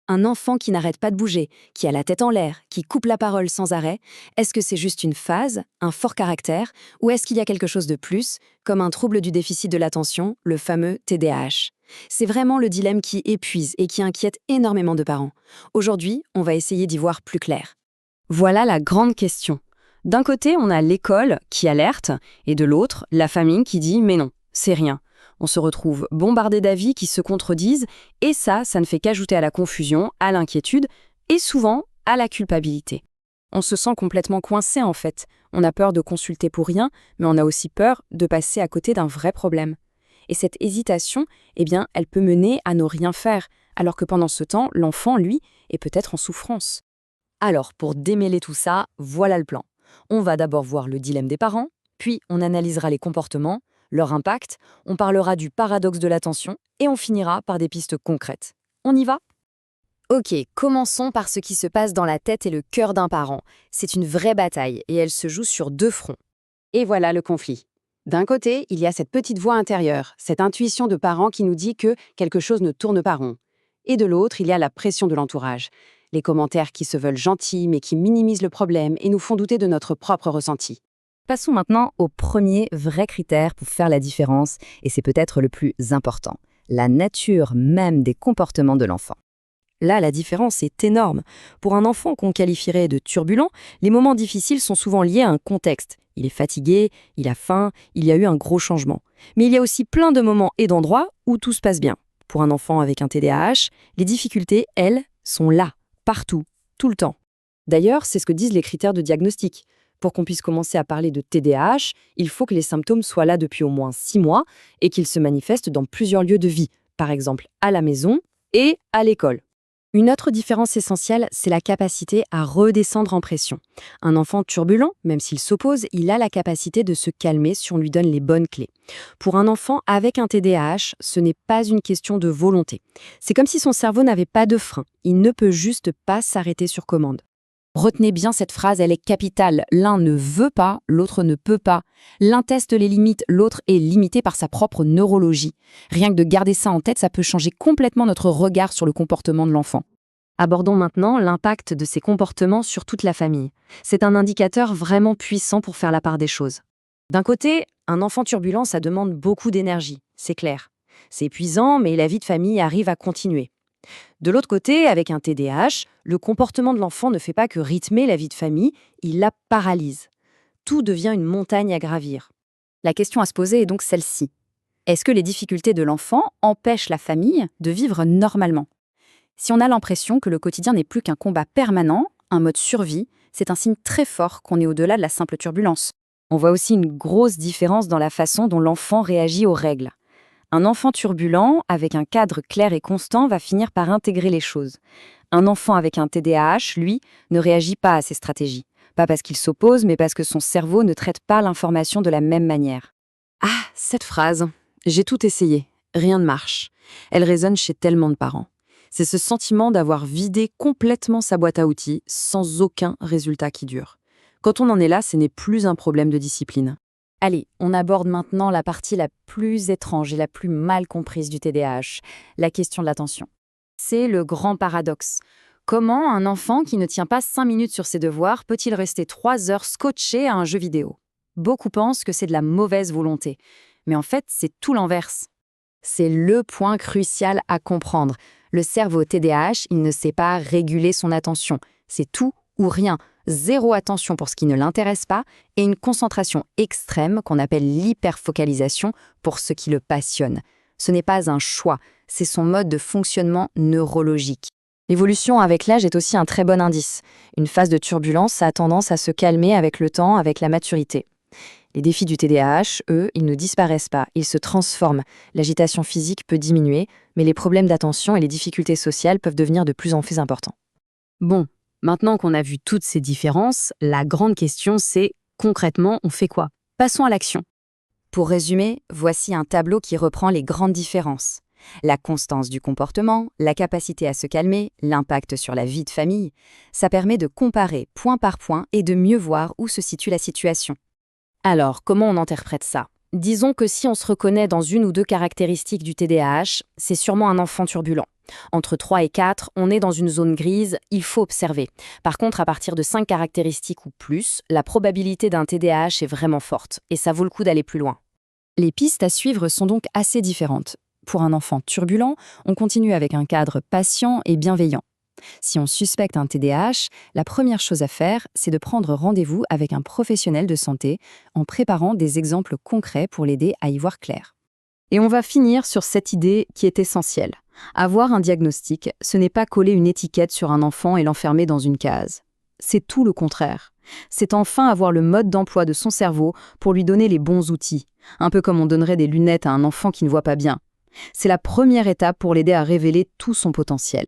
Un enfant qui n'arrête pas de bouger, qui a la tête en l'air, qui coupe la parole sans arrêt, est-ce que c'est juste une phase, un fort caractère, ou est-ce qu'il y a quelque chose de plus, comme un trouble du déficit de l'attention, le fameux TDAH? C'est vraiment le dilemme qui épuise et qui inquiète énormément de parents. Aujourd'hui, on va essayer d'y voir plus clair. Voilà la grande question. D'un côté, on a l'école qui alerte, et de l'autre, la famille qui dit « mais non, c'est rien ». On se retrouve bombardé d'avis qui se contredisent, et ça ne fait qu'ajouter à la confusion, à l'inquiétude, et souvent à la culpabilité. On se sent complètement coincé en fait. On a peur de consulter pour rien, mais on a aussi peur de passer à côté d'un vrai problème. Et cette hésitation, elle peut mener à ne rien faire, alors que pendant ce temps, l'enfant, lui, est peut-être en souffrance. Alors, pour démêler tout ça, voilà le plan. On va d'abord voir le dilemme des parents, puis on analysera les comportements, leur impact, on parlera du paradoxe de l'attention et on finira par des pistes concrètes. On y va? Ok, commençons par ce qui se passe dans la tête et le cœur d'un parent. C'est une vraie bataille et elle se joue sur deux fronts. Et voilà le conflit. D'un côté, il y a cette petite voix intérieure, cette intuition de parent qui nous dit que quelque chose ne tourne pas rond. Et de l'autre, il y a la pression de l'entourage. Les commentaires qui se veulent gentils mais qui minimisent le problème et nous font douter de notre propre ressenti. Passons maintenant au premier vrai critère pour faire la différence, et c'est peut-être le plus important, la nature même des comportements de l'enfant. Là, la différence est énorme. Pour un enfant qu'on qualifierait de turbulent, les moments difficiles sont souvent liés à un contexte. Il est fatigué, il a faim, il y a eu un gros changement. Mais il y a aussi plein de moments et d'endroits où tout se passe bien. Pour un enfant avec un TDAH, les difficultés, elles, sont là, partout, tout le temps. D'ailleurs, c'est ce que disent les critères de diagnostic. Pour qu'on puisse commencer à parler de TDAH, il faut que les symptômes soient là depuis au moins 6 mois et qu'ils se manifestent dans plusieurs lieux de vie, par exemple à la maison et à l'école. Une autre différence essentielle, c'est la capacité à redescendre en pression. Un enfant turbulent, même s'il s'oppose, il a la capacité de se calmer si on lui donne les bonnes clés. Pour un enfant avec un TDAH, ce n'est pas une question de volonté. C'est comme si son cerveau n'avait pas de frein. Il ne peut juste pas s'arrêter sur commande. Retenez bien cette phrase, elle est capitale. L'un ne veut pas, l'autre ne peut pas. L'un teste les limites, l'autre est limité par sa propre neurologie. Rien que de garder ça en tête, ça peut changer complètement notre regard sur le comportement de l'enfant. Abordons maintenant l'impact de ces comportements sur toute la famille. C'est un indicateur vraiment puissant pour faire la part des choses. D'un côté, un enfant turbulent, ça demande beaucoup d'énergie, c'est clair. C'est épuisant, mais la vie de famille arrive à continuer. De l'autre côté, avec un TDAH, le comportement de l'enfant ne fait pas que rythmer la vie de famille, il la paralyse. Tout devient une montagne à gravir. La question à se poser est donc celle-ci. Est-ce que les difficultés de l'enfant empêchent la famille de vivre normalement? Si on a l'impression que le quotidien n'est plus qu'un combat permanent, un mode survie, c'est un signe très fort qu'on est au-delà de la simple turbulence. On voit aussi une grosse différence dans la façon dont l'enfant réagit aux règles. Un enfant turbulent, avec un cadre clair et constant, va finir par intégrer les choses. Un enfant avec un TDAH, lui, ne réagit pas à ces stratégies. Pas parce qu'il s'oppose, mais parce que son cerveau ne traite pas l'information de la même manière. Ah, cette phrase, j'ai tout essayé, rien ne marche. Elle résonne chez tellement de parents. C'est ce sentiment d'avoir vidé complètement sa boîte à outils sans aucun résultat qui dure. Quand on en est là, ce n'est plus un problème de discipline. Allez, on aborde maintenant la partie la plus étrange et la plus mal comprise du TDAH, la question de l'attention. C'est le grand paradoxe. Comment un enfant qui ne tient pas 5 minutes sur ses devoirs peut-il rester 3 heures scotché à un jeu vidéo? Beaucoup pensent que c'est de la mauvaise volonté, mais en fait, c'est tout l'inverse. C'est le point crucial à comprendre. Le cerveau TDAH, il ne sait pas réguler son attention. C'est tout ou rien. Zéro attention pour ce qui ne l'intéresse pas et une concentration extrême qu'on appelle l'hyperfocalisation pour ce qui le passionne. Ce n'est pas un choix, c'est son mode de fonctionnement neurologique. L'évolution avec l'âge est aussi un très bon indice. Une phase de turbulence a tendance à se calmer avec le temps, avec la maturité. Les défis du TDAH, eux, ils ne disparaissent pas, ils se transforment. L'agitation physique peut diminuer, mais les problèmes d'attention et les difficultés sociales peuvent devenir de plus en plus importants. Bon, maintenant qu'on a vu toutes ces différences, la grande question c'est, concrètement, on fait quoi? Passons à l'action. Pour résumer, voici un tableau qui reprend les grandes différences. La constance du comportement, la capacité à se calmer, l'impact sur la vie de famille. Ça permet de comparer point par point et de mieux voir où se situe la situation. Alors, comment on interprète ça? Disons que si on se reconnaît dans une ou deux caractéristiques du TDAH, c'est sûrement un enfant turbulent. Entre 3 et 4, on est dans une zone grise, il faut observer. Par contre, à partir de 5 caractéristiques ou plus, la probabilité d'un TDAH est vraiment forte, et ça vaut le coup d'aller plus loin. Les pistes à suivre sont donc assez différentes. Pour un enfant turbulent, on continue avec un cadre patient et bienveillant. Si on suspecte un TDAH, la première chose à faire, c'est de prendre rendez-vous avec un professionnel de santé en préparant des exemples concrets pour l'aider à y voir clair. Et on va finir sur cette idée qui est essentielle. Avoir un diagnostic, ce n'est pas coller une étiquette sur un enfant et l'enfermer dans une case. C'est tout le contraire. C'est enfin avoir le mode d'emploi de son cerveau pour lui donner les bons outils, un peu comme on donnerait des lunettes à un enfant qui ne voit pas bien. C'est la première étape pour l'aider à révéler tout son potentiel.